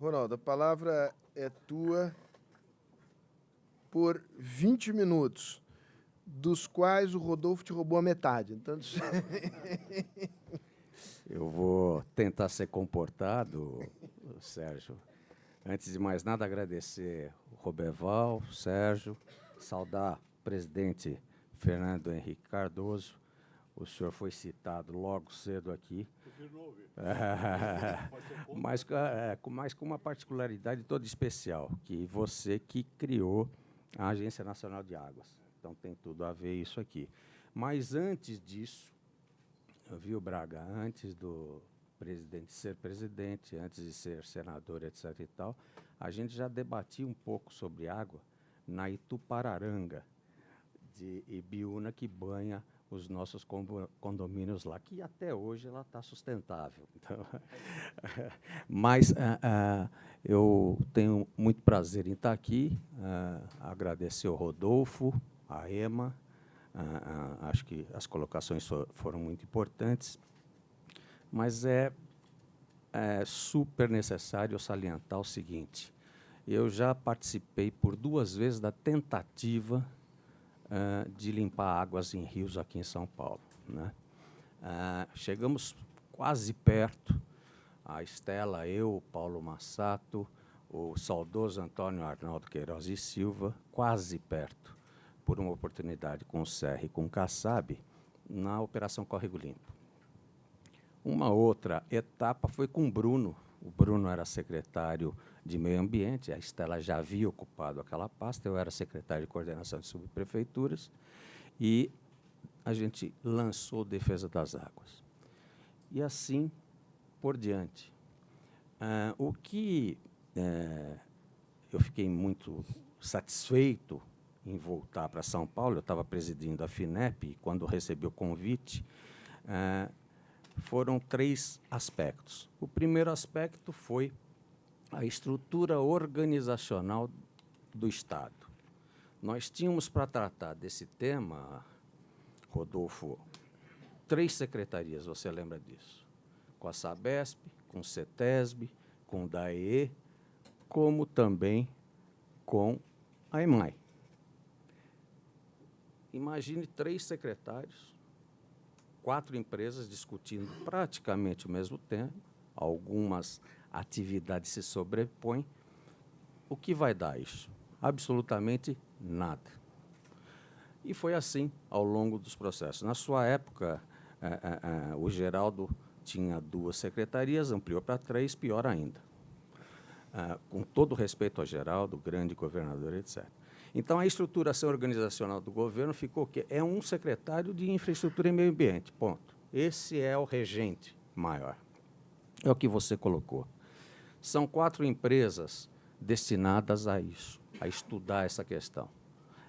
Ronaldo, a palavra é tua por 20 minutos, dos quais o Rodolfo te roubou a metade. Então, Eu vou tentar ser comportado, Sérgio. Antes de mais nada, agradecer o Roberval, Sérgio, saudar o presidente Fernando Henrique Cardoso. O senhor foi citado logo cedo aqui. Mas com uma particularidade toda especial, que você que criou a Agência Nacional de Águas. Então, tem tudo a ver isso aqui. Mas, antes disso, viu, Braga, antes do presidente ser presidente, antes de ser senador, etc. e tal, a gente já debatia um pouco sobre água na Itupararanga, de Ibiúna, que banha os nossos condomínios lá, que até hoje ela está sustentável. Então, mas eu tenho muito prazer em estar aqui, agradecer ao Rodolfo, a Ema, acho que as colocações foram muito importantes, mas é super necessário salientar o seguinte: eu já participei por 2 vezes da tentativa de limpar águas em rios aqui em São Paulo, né? Chegamos quase perto, a Estela, eu, o Paulo Massato, o saudoso Antônio Arnaldo Queiroz e Silva, quase perto, por uma oportunidade com o Serra e com o Kassab, na Operação Córrego Limpo. Uma outra etapa foi com o Bruno. O Bruno era secretário de Meio Ambiente, a Estela já havia ocupado aquela pasta, eu era secretário de coordenação de subprefeituras, e a gente lançou Defesa das Águas. E assim por diante. O que eu fiquei muito satisfeito em voltar para São Paulo, eu estava presidindo a FINEP, e quando recebi o convite, foram 3 aspectos. O primeiro aspecto foi a estrutura organizacional do Estado. Nós tínhamos para tratar desse tema, Rodolfo, 3 secretarias, você lembra disso? Com a Sabesp, com o CETESB, com o DAE, como também com a EMAI. Imagine 3 secretários, 4 empresas discutindo praticamente o mesmo tempo, algumas atividades se sobrepõem. O que vai dar isso? Absolutamente nada. E foi assim ao longo dos processos. Na sua época, o Geraldo tinha 2 secretarias, ampliou para 3, pior ainda. Com todo o respeito ao Geraldo, grande governador, etc. Então, a estruturação organizacional do governo ficou que é um secretário de infraestrutura e meio ambiente, ponto. Esse é o regente maior. É o que você colocou. São 4 empresas destinadas a isso, a estudar essa questão.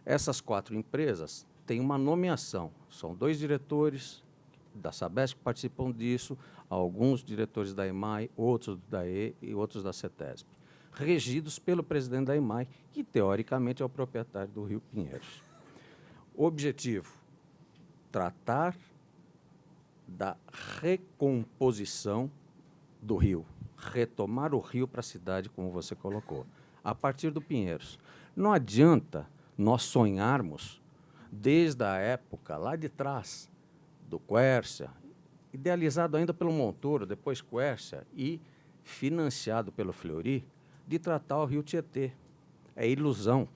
Essas 4 empresas têm uma nomeação. São 2 diretores da Sabesp que participam disso, alguns diretores da EMAI, outros da DAE e outros da CETESB, regidos pelo presidente da EMAI, que, teoricamente, é o proprietário do Rio Pinheiros. Objetivo: tratar da recomposição do rio, retomar o rio para a cidade, como você colocou, a partir do Pinheiros. Não adianta nós sonharmos, desde a época lá de trás, do Quércia, idealizado ainda pelo Montoro, depois Quércia, e financiado pelo Fleury, de tratar o rio Tietê. É ilusão.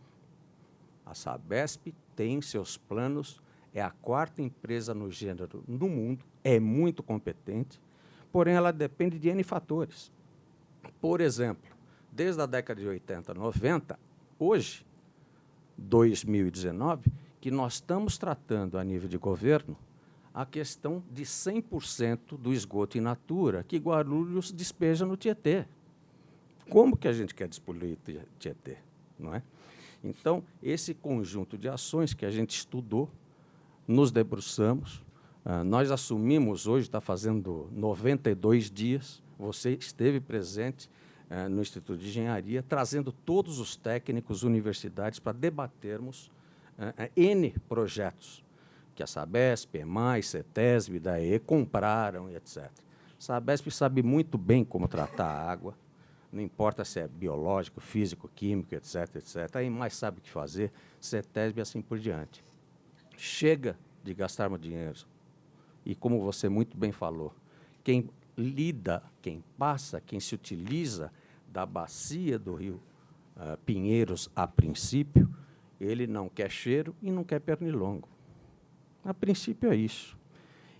A Sabesp tem seus planos, é a 4ª empresa no gênero no mundo, é muito competente, porém ela depende de N fatores. Por exemplo, desde a década de 80, 90, hoje, 2019, que nós estamos tratando a nível de governo a questão de 100% do esgoto in natura que Guarulhos despeja no Tietê. Como que a gente quer despoluir Tietê, não é? Então, esse conjunto de ações que a gente estudou, nos debruçamos, nós assumimos hoje, está fazendo 92 dias, você esteve presente no Instituto de Engenharia, trazendo todos os técnicos, universidades, para debatermos N projetos que a Sabesp, EMAI, CETESB, DAE compraram, etc. A Sabesp sabe muito bem como tratar a água, não importa se é biológico, físico, químico, etc., etc., aí mais sabe o que fazer, CETESB e assim por diante. Chega de gastarmos dinheiro. E como você muito bem falou, quem lida, quem passa, quem se utiliza da bacia do rio Pinheiros, a princípio, ele não quer cheiro e não quer pernilongo. A princípio é isso.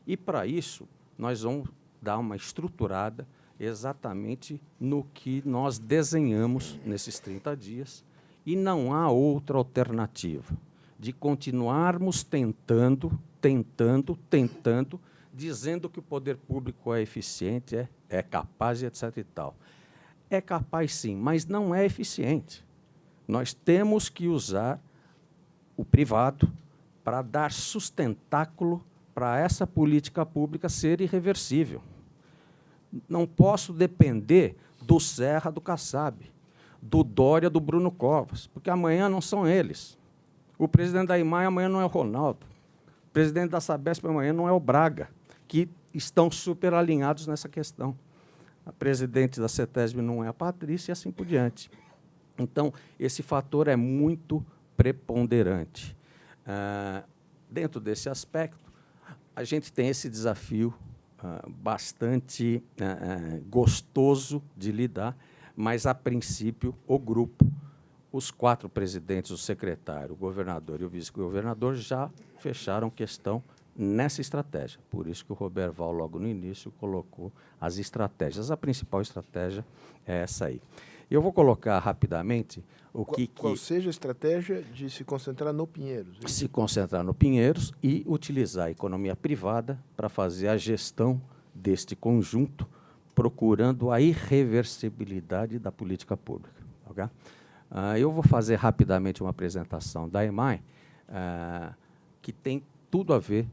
E, para isso, nós vamos dar uma estruturada exatamente no que nós desenhamos nesses 30 dias, e não há outra alternativa de continuarmos tentando, dizendo que o poder público é eficiente, é capaz, etc. e tal. É capaz, sim, mas não é eficiente. Nós temos que usar o privado para dar sustentáculo para essa política pública ser irreversível. Não posso depender do Serra, do Kassab, do Dória, do Bruno Covas, porque amanhã não são eles. O presidente da IMAI amanhã não é o Ronaldo. O presidente da Sabesp amanhã não é o Braga, que estão super alinhados nessa questão. A presidente da CETESB não é a Patrícia e assim por diante. Então, esse fator é muito preponderante. Dentro desse aspecto, a gente tem esse desafio bastante gostoso de lidar, mas, a princípio, o grupo, os 4 presidentes, o secretário, o governador e o vice-governador já fecharam questão nessa estratégia. Por isso que o Roberval, logo no início, colocou as estratégias. A principal estratégia é essa aí. Eu vou colocar rapidamente qual seja a estratégia de se concentrar no Pinheiros. Se concentrar no Pinheiros e utilizar a economia privada para fazer a gestão deste conjunto, procurando a irreversibilidade da política pública. Okay? Eu vou fazer rapidamente uma apresentação da EMAI, que tem tudo a ver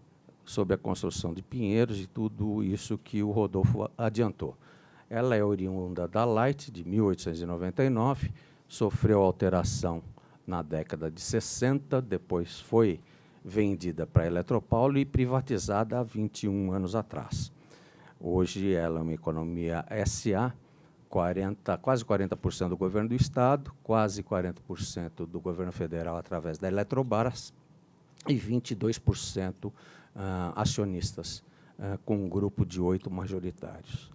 sobre a construção de Pinheiros e tudo isso que o Rodolfo adiantou. Ela é oriunda da Light, de 1899, sofreu alteração na década de 60, depois foi vendida para a Eletropaulo e privatizada há 21 anos atrás. Hoje ela é uma economia SA, quase 40% do governo do Estado, quase 40% do governo federal através da Eletrobras e 22% acionistas, com um grupo de 8 majoritários.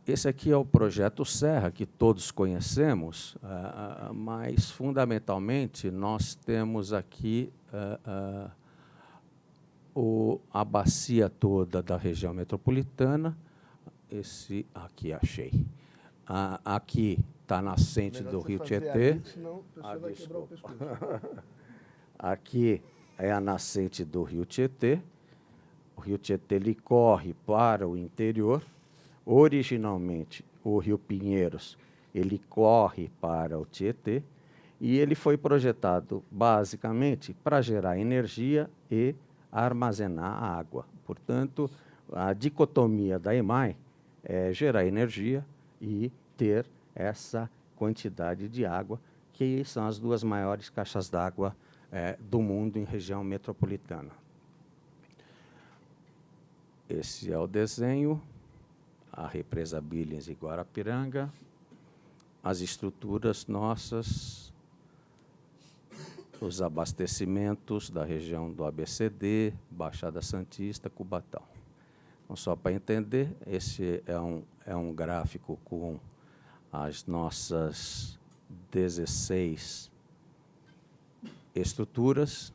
Esse aqui é o projeto Serra, que todos conhecemos, mas, fundamentalmente, nós temos aqui a bacia toda da região metropolitana. Esse aqui, achei. Aqui está a nascente do rio Tietê. Aqui é a nascente do rio Tietê. O rio Tietê ele corre para o interior. Originalmente, o rio Pinheiros ele corre para o Tietê e ele foi projetado, basicamente, para gerar energia e armazenar água. Portanto, a dicotomia da EMAI é gerar energia e ter essa quantidade de água, que são as 2 maiores caixas d'água do mundo em região metropolitana. Esse é o desenho. A represa Billings e Guarapiranga, as estruturas nossas, os abastecimentos da região do ABCD, Baixada Santista, Cubatão. Então, só para entender, esse é um gráfico com as nossas 16 estruturas.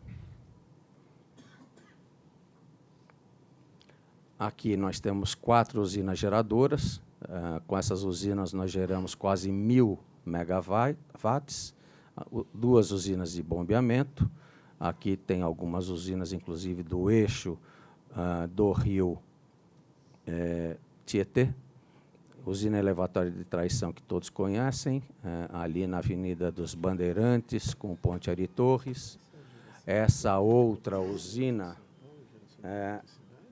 Aqui nós temos 4 usinas geradoras. Com essas usinas, nós geramos quase 1.000 megawatts, 2 usinas de bombeamento. Aqui tem algumas usinas, inclusive, do eixo do rio Tietê. Usina elevatória de traição, que todos conhecem, ali na Avenida dos Bandeirantes, com Ponte Ari Torres. Essa outra usina,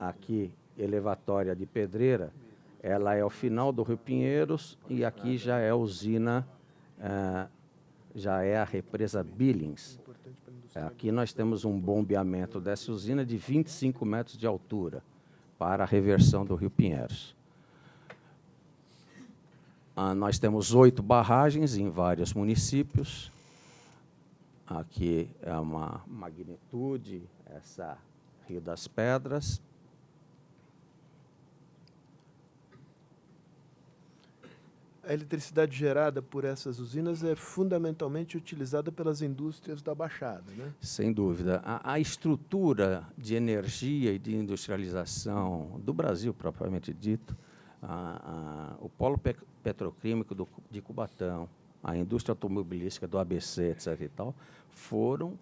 aqui, elevatória de Pedreira, ela é ao final do rio Pinheiros, e aqui já é a usina, já é a represa Billings. Aqui nós temos um bombeamento dessa usina de 25 metros de altura para a reversão do rio Pinheiros. Nós temos 8 barragens em vários municípios. Aqui é uma magnitude, essa Rio das Pedras. A eletricidade gerada por essas usinas é fundamentalmente utilizada pelas indústrias da Baixada, né? Sem dúvida. A estrutura de energia e de industrialização do Brasil, propriamente dito, o polo petroquímico de Cubatão, a indústria automobilística do ABC, etc. e tal, foram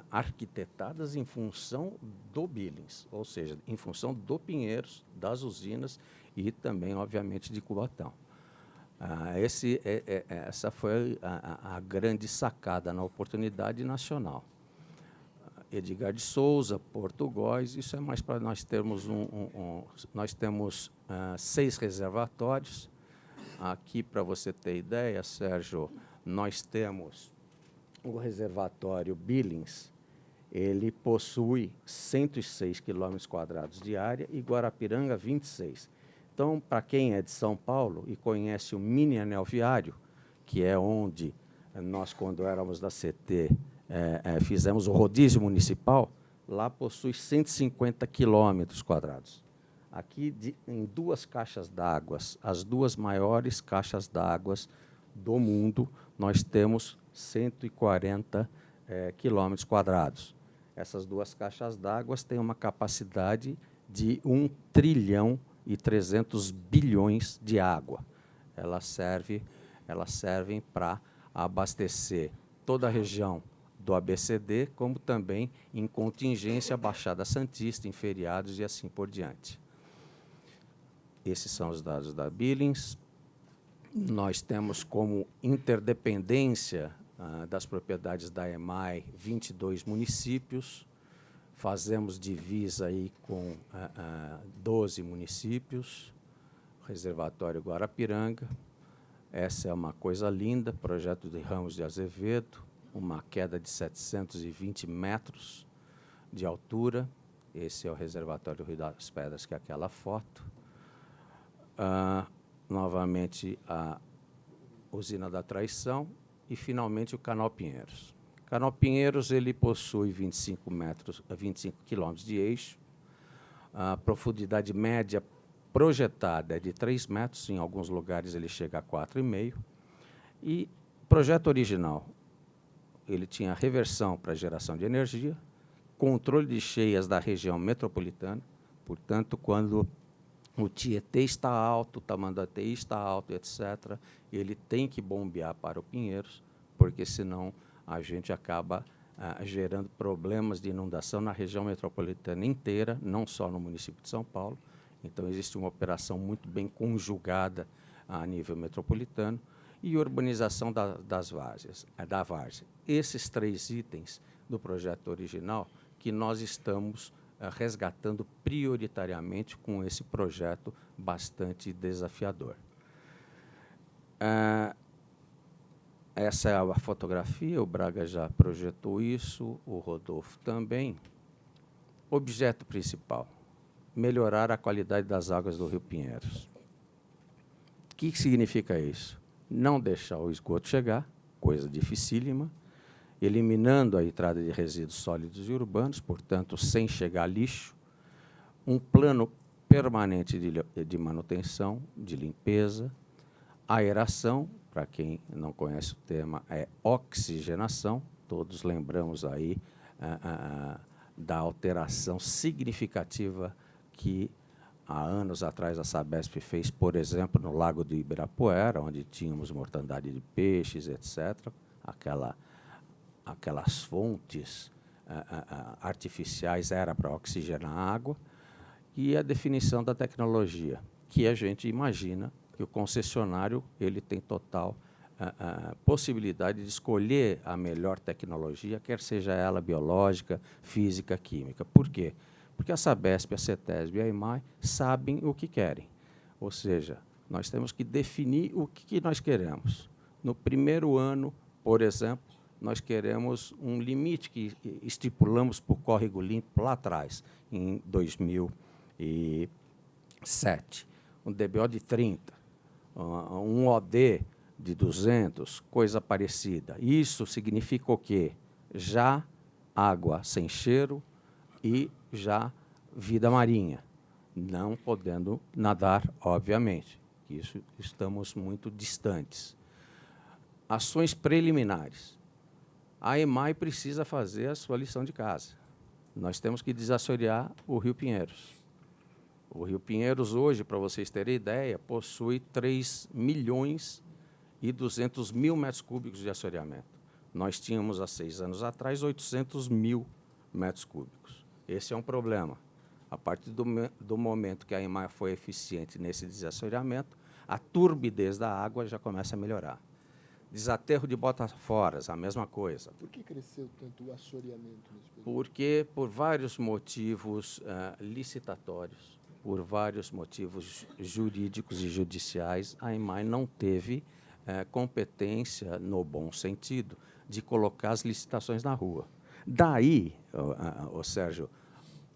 arquitetadas em função do Billings, ou seja, em função do Pinheiros, das usinas e também, obviamente, de Cubatão. Essa foi a grande sacada na oportunidade nacional. Edgar de Souza, Porto Góis, isso é mais para nós termos nós temos 6 reservatórios. Aqui, para você ter ideia, Sérgio, nós temos o reservatório Billings, ele possui 106 km² de área e Guarapiranga 26. Então, para quem é de São Paulo e conhece o mini anel viário, que é onde nós, quando éramos da CT, fizemos o rodízio municipal, lá possui 150 km². Aqui, em 2 caixas d'água, as 2 maiores caixas d'água do mundo, nós temos 140 km². Essas 2 caixas d'água têm uma capacidade de 1 trilhão e 300 bilhões de água. Elas servem para abastecer toda a região do ABCD, como também em contingência Baixada Santista, em feriados e assim por diante. Esses são os dados da Billings. Nós temos como interdependência das propriedades da EMAI 22 municípios. Fazemos divisa aí com 12 municípios, reservatório Guarapiranga. Essa é uma coisa linda, projeto de Ramos de Azevedo, uma queda de 720 metros de altura. Esse é o reservatório Rio das Pedras, que é aquela foto. Novamente, a usina da Traição e, finalmente, o Canal Pinheiros. Canal Pinheiros ele possui 25 quilômetros de eixo. A profundidade média projetada é de 3 metros, em alguns lugares ele chega a 4,5. E projeto original, ele tinha reversão para geração de energia, controle de cheias da região metropolitana, portanto, quando o Tietê está alto, o Tamanduateí está alto, etc., ele tem que bombear para o Pinheiros, porque senão a gente acaba gerando problemas de inundação na região metropolitana inteira, não só no município de São Paulo. Então, existe uma operação muito bem conjugada a nível metropolitano e urbanização da várzea. Esses 3 itens do projeto original que nós estamos resgatando prioritariamente com esse projeto bastante desafiador. Essa é a fotografia, o Braga já projetou isso, o Rodolfo também. Objeto principal, melhorar a qualidade das águas do Rio Pinheiros. O que significa isso? Não deixar o esgoto chegar, coisa dificílima, eliminando a entrada de resíduos sólidos e urbanos, portanto, sem chegar lixo, um plano permanente de manutenção, de limpeza, aeração, para quem não conhece o tema, é oxigenação, todos lembramos aí da alteração significativa que há anos atrás a Sabesp fez, por exemplo, no Lago do Ibirapuera, onde tínhamos mortandade de peixes, etc., aquelas fontes artificiais era para oxigenar a água, e a definição da tecnologia, que a gente imagina que o concessionário ele tem total possibilidade de escolher a melhor tecnologia, quer seja ela biológica, física, química. Por quê? Porque a Sabesp, a CETESB e a EMAI sabem o que querem. Ou seja, nós temos que definir o que nós queremos. No primeiro ano, por exemplo, nós queremos um limite que estipulamos para o Córrego Limpo lá atrás, em 2007, um DBO de 30. um OD de 200, coisa parecida. Isso significa o quê? Já água sem cheiro e já vida marinha, não podendo nadar, obviamente. Isso estamos muito distantes. Ações preliminares. A EMAI precisa fazer a sua lição de casa. Nós temos que desassorear o Rio Pinheiros. O Rio Pinheiros hoje, para vocês terem ideia, possui 3.200.000 metros cúbicos de assoreamento. Nós tínhamos, há 6 anos atrás, 800.000 metros cúbicos. Esse é um problema. A partir do momento que a EMAI foi eficiente nesse desassoreamento, a turbidez da água já começa a melhorar. Desaterro de Botaforas, a mesma coisa. Por que cresceu tanto o assoreamento nesse período? Porque, por vários motivos licitatórios, por vários motivos jurídicos e judiciais, a EMAI não teve competência, no bom sentido, de colocar as licitações na rua. Daí, Sérgio,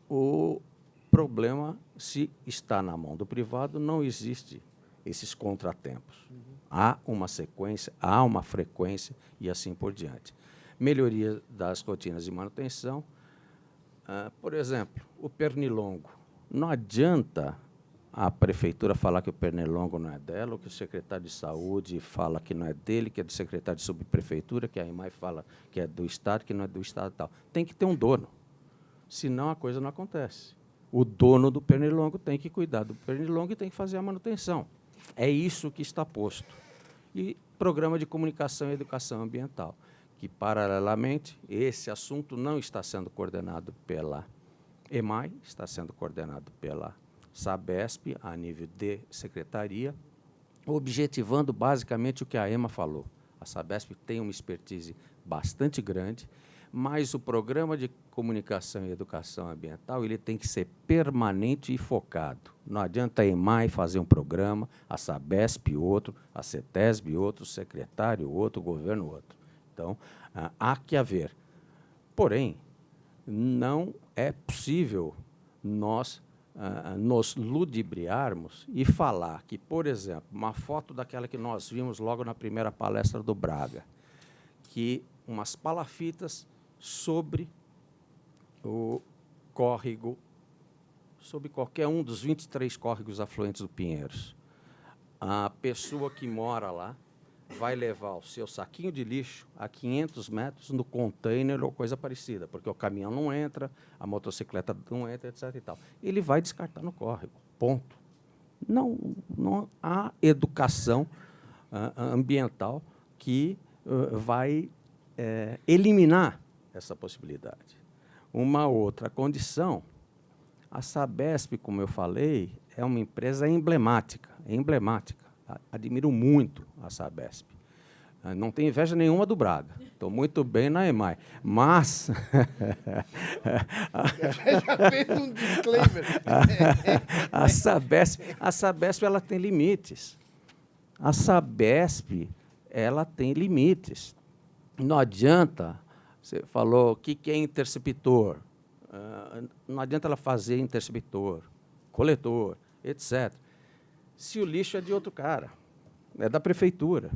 o problema, se está na mão do privado, não existe esses contratempos. Há uma sequência, há uma frequência e assim por diante. Melhoria das rotinas de manutenção. Por exemplo, o pernilongo. Não adianta a prefeitura falar que o pernilongo não é dela, ou que o secretário de saúde fala que não é dele, que é do secretário de subprefeitura, que a EMAI fala que é do Estado, que não é do Estado e tal. Tem que ter um dono, senão a coisa não acontece. O dono do pernilongo tem que cuidar do pernilongo e tem que fazer a manutenção. É isso que está posto. E programa de comunicação e educação ambiental, que, paralelamente, esse assunto não está sendo coordenado pela EMAI, está sendo coordenado pela SABESP, a nível de secretaria, objetivando basicamente o que a EMA falou. A SABESP tem uma expertise bastante grande, mas o programa de comunicação e educação ambiental ele tem que ser permanente e focado. Não adianta a EMAI fazer um programa, a SABESP outro, a CETESB outro, o secretário outro, o governo outro. Então, há que haver. Porém, não é possível nós nos ludibriarmos e falar que, por exemplo, uma foto daquela que nós vimos logo na primeira palestra do Braga, que umas palafitas sobre o córrego, sobre qualquer um dos 23 córregos afluentes do Pinheiros. A pessoa que mora lá vai levar o seu saquinho de lixo a 500 metros no container ou coisa parecida, porque o caminhão não entra, a motocicleta não entra, etc. E tal. Ele vai descartar no córrego, ponto. Não há educação ambiental que vai eliminar essa possibilidade. Uma outra condição, a SABESP, como eu falei, é uma empresa emblemática. Admiro muito a SABESP. Não tenho inveja nenhuma do Braga. Estou muito bem na EMAI. Mas... Já fez um disclaimer. A SABESP ela tem limites. A SABESP ela tem limites. Não adianta... Você falou o que é interceptor. Não adianta ela fazer interceptor, coletor, etc. Se o lixo é de outro cara, é da prefeitura.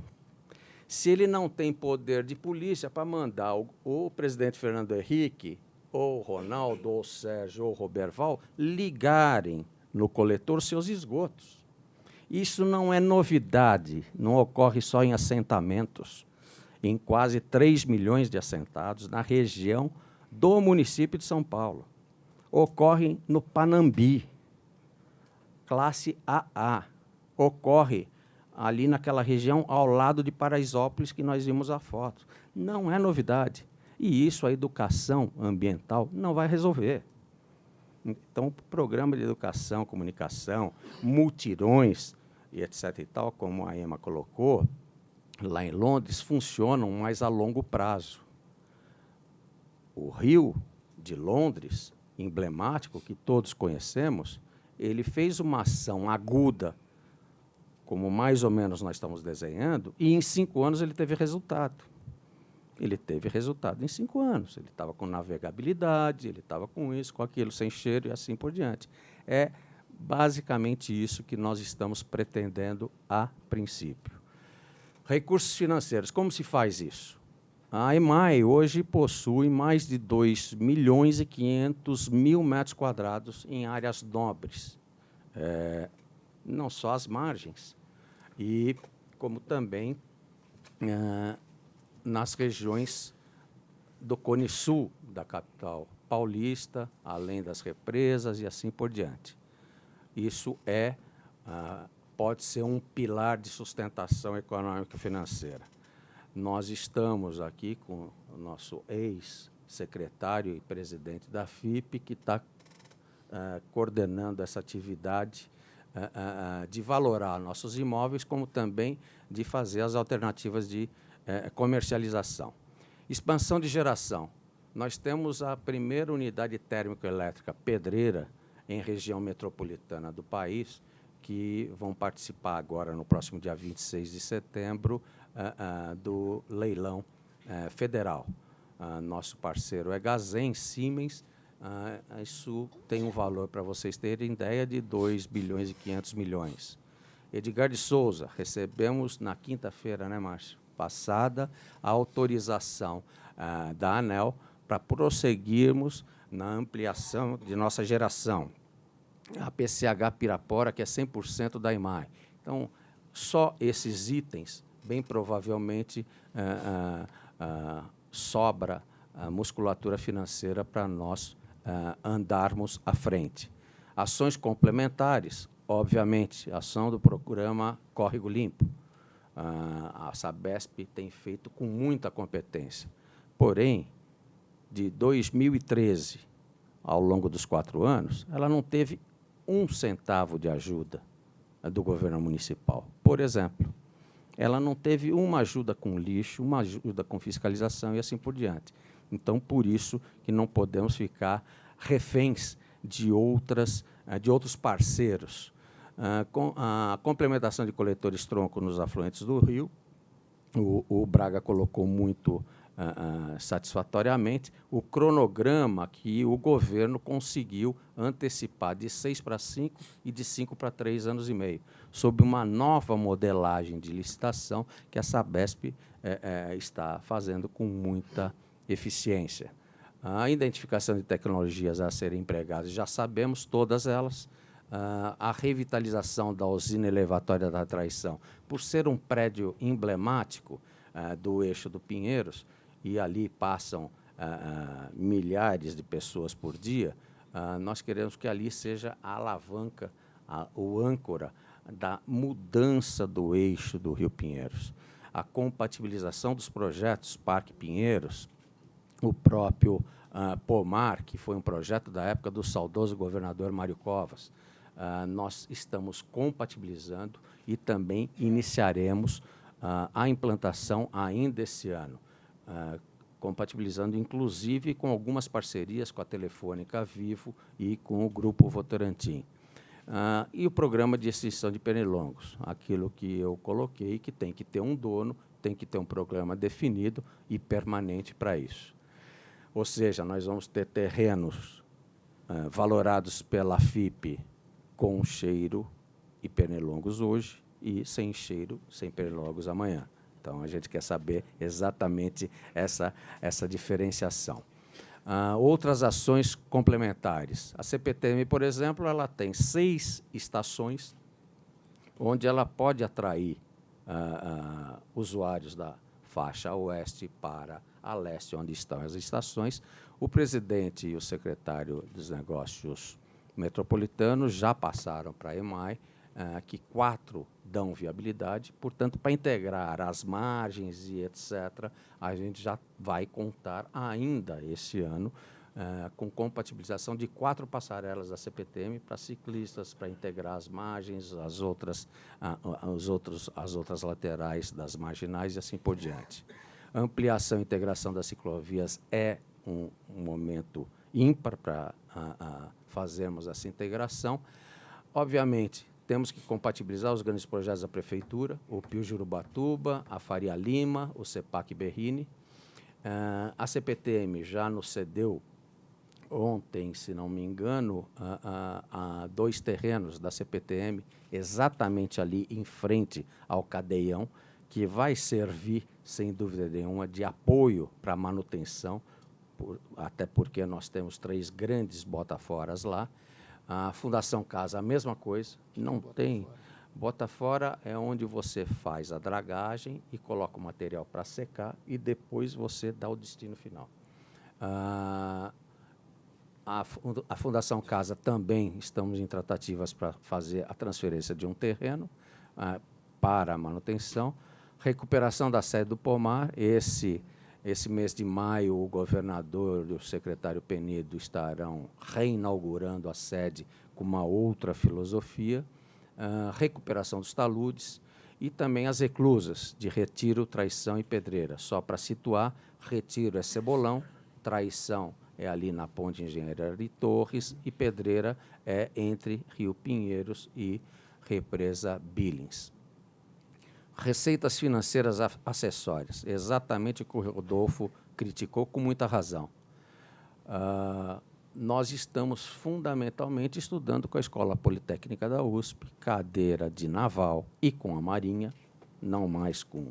Se ele não tem poder de polícia para mandar o presidente Fernando Henrique, ou o Ronaldo, ou o Sérgio, ou o Roberval, ligarem no coletor seus esgotos. Isso não é novidade, não ocorre só em assentamentos. Em quase 3 milhões de assentados na região do município de São Paulo. Ocorre no Panambi, classe AA. Ocorre ali naquela região ao lado de Paraisópolis, que nós vimos a foto. Não é novidade. E isso a educação ambiental não vai resolver. Então, o programa de educação, comunicação, multirões, e etc. e tal, como a EMA colocou, lá em Londres, funcionam mais a longo prazo. O Rio de Londres, emblemático, que todos conhecemos, ele fez uma ação aguda, como mais ou menos nós estamos desenhando, e em 5 anos ele teve resultado. Ele teve resultado em 5 anos. Ele estava com navegabilidade, ele estava com isso, com aquilo, sem cheiro e assim por diante. É basicamente isso que nós estamos pretendendo a princípio. Recursos financeiros, como se faz isso? A EMAI hoje possui mais de 2.500.000 metros quadrados em áreas nobres, não só as margens, e como também nas regiões do Cone Sul da capital paulista, além das represas e assim por diante. Isso pode ser um pilar de sustentação econômica e financeira. Nós estamos aqui com o nosso ex-secretário e presidente da FIP, que está coordenando essa atividade de valorar nossos imóveis, como também de fazer as alternativas de comercialização. Expansão de geração. Nós temos a primeira unidade térmico-elétrica Pedreira, em região metropolitana do país, que vão participar agora, no próximo dia 26 de setembro, do leilão federal. Nosso parceiro é Gazem, Siemens. Isso tem um valor, para vocês terem ideia, de 2 bilhões e 500 milhões. Edgar de Souza, recebemos na quinta-feira, né, Márcio? Passada, a autorização da ANEEL para prosseguirmos na ampliação de nossa geração. A PCH Pirapora, que é 100% da EMAI. Então, só esses itens, bem provavelmente, sobra musculatura financeira para nós andarmos à frente. Ações complementares, obviamente, ação do programa Córrego Limpo. A Sabesp tem feito com muita competência. Porém, de 2013 ao longo dos 4 anos, ela não teve 1 centavo de ajuda do governo municipal. Por exemplo, ela não teve uma ajuda com lixo, uma ajuda com fiscalização e assim por diante. Então, por isso que não podemos ficar reféns de outros parceiros. Com a complementação de coletores-tronco nos afluentes do rio, o Braga colocou muito satisfatoriamente o cronograma que o governo conseguiu antecipar de 6 para 5 e de 5 para 3 anos e meio, sob uma nova modelagem de licitação que a Sabesp está fazendo com muita eficiência. A identificação de tecnologias a serem empregadas, já sabemos todas elas. A revitalização da usina elevatória da Traição, por ser um prédio emblemático do eixo do Pinheiros, e ali passam milhares de pessoas por dia, nós queremos que ali seja a alavanca, o âncora da mudança do eixo do Rio Pinheiros. A compatibilização dos projetos Parque Pinheiros, o próprio Pomar, que foi um projeto da época do saudoso governador Mário Covas, nós estamos compatibilizando e também iniciaremos a implantação ainda esse ano, compatibilizando inclusive com algumas parcerias com a Telefônica Vivo e com o Grupo Votorantim. E o programa de extinção de pernilongos, aquilo que eu coloquei, que tem que ter um dono, tem que ter um programa definido e permanente para isso. Ou seja, nós vamos ter terrenos valorados pela FIP com cheiro e pernilongos hoje e sem cheiro, sem pernilongos amanhã. Então, a gente quer saber exatamente essa diferenciação. Outras ações complementares. A CPTM, por exemplo, ela tem 6 estações onde ela pode atrair usuários da faixa oeste para a leste, onde estão as estações. O presidente e o secretário dos Negócios Metropolitanos já passaram para a EMAI, que 4 dão viabilidade. Portanto, para integrar as margens e etc., a gente já vai contar ainda esse ano com compatibilização de 4 passarelas da CPTM para ciclistas, para integrar as margens, as outras laterais das marginais e assim por diante. A ampliação e integração das ciclovias é um momento ímpar para fazermos essa integração. Obviamente, temos que compatibilizar os grandes projetos da Prefeitura, o Pio Jurubatuba, a Faria Lima, o CEPAC Berrini. A CPTM já nos cedeu ontem, se não me engano, a 2 terrenos da CPTM, exatamente ali em frente ao Cadeião, que vai servir, sem dúvida nenhuma, de apoio para a manutenção, até porque nós temos 3 grandes botaforas lá. A Fundação Casa, a mesma coisa, não tem... Botafora é onde você faz a dragagem e coloca o material para secar e depois você dá o destino final. A Fundação Casa também estamos em tratativas para fazer a transferência de um terreno para a manutenção. Recuperação da sede do Pomar. Esse mês de maio, o governador e o secretário Penedo estarão reinaugurando a sede com uma outra filosofia. Recuperação dos taludes e também as reclusas de Retiro, Traição e Pedreira. Só para situar, Retiro é Cebolão, Traição é ali na Ponte Engenheiro Ari Torres e Pedreira é entre Rio Pinheiros e Represa Billings. Receitas financeiras acessórias, exatamente o que o Rodolfo criticou com muita razão. Nós estamos fundamentalmente estudando com a Escola Politécnica da USP, cadeira de naval e com a Marinha, não mais com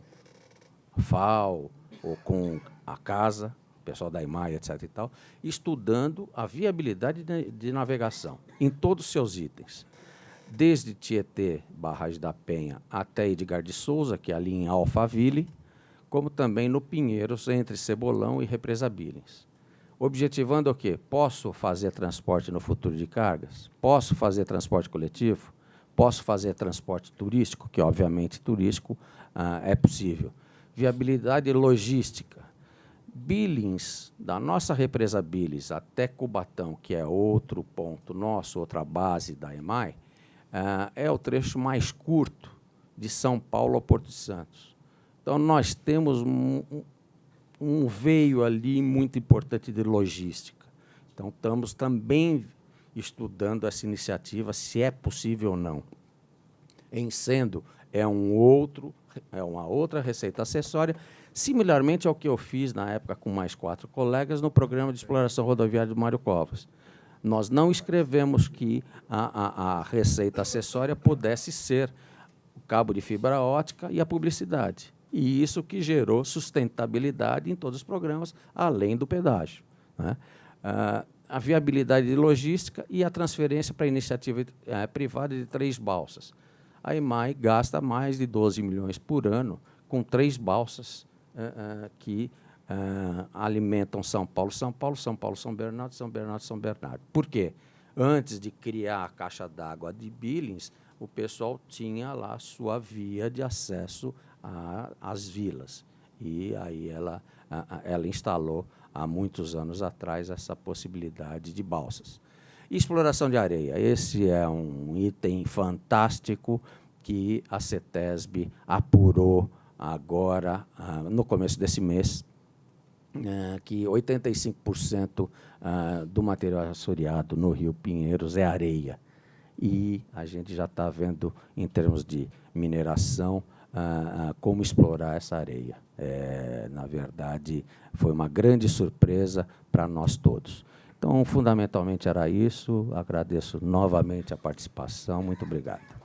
a FAO ou com a Casa, o pessoal da IMAI, etc. e tal, estudando a viabilidade de navegação em todos os seus itens, desde Tietê, Barragem da Penha, até Edgar de Souza, que é ali em Alphaville, como também no Pinheiros, entre Cebolão e Represa Billings. Objetivando o quê? Posso fazer transporte no futuro de cargas? Posso fazer transporte coletivo? Posso fazer transporte turístico, que, obviamente, turístico é possível. Viabilidade logística. Billings, da nossa Represa Billings até Cubatão, que é outro ponto nosso, outra base da EMAI, é o trecho mais curto de São Paulo ao Porto de Santos. Então, nós temos um veio ali muito importante de logística. Então, estamos também estudando essa iniciativa, se é possível ou não. Em sendo, é uma outra receita acessória, similarmente ao que eu fiz na época com mais 4 colegas no programa de exploração rodoviária do Mário Covas. Nós não escrevemos que a receita acessória pudesse ser o cabo de fibra ótica e a publicidade. E isso que gerou sustentabilidade em todos os programas, além do pedágio, né? A viabilidade de logística e a transferência para a iniciativa privada de 3 balsas. A EMAI gasta mais de 12 milhões por ano com 3 balsas que alimentam São Paulo, São Paulo, São Paulo, São Bernardo, São Bernardo, São Bernardo. Por quê? Antes de criar a caixa d'água de Billings, o pessoal tinha lá sua via de acesso às vilas. E aí ela instalou, há muitos anos atrás, essa possibilidade de balsas. E exploração de areia. Esse é um item fantástico que a CETESB apurou agora, no começo desse mês, que 85% do material assoreado no Rio Pinheiros é areia. E a gente já está vendo, em termos de mineração, como explorar essa areia. Na verdade, foi uma grande surpresa para nós todos. Então, fundamentalmente, era isso. Agradeço novamente a participação. Muito obrigado.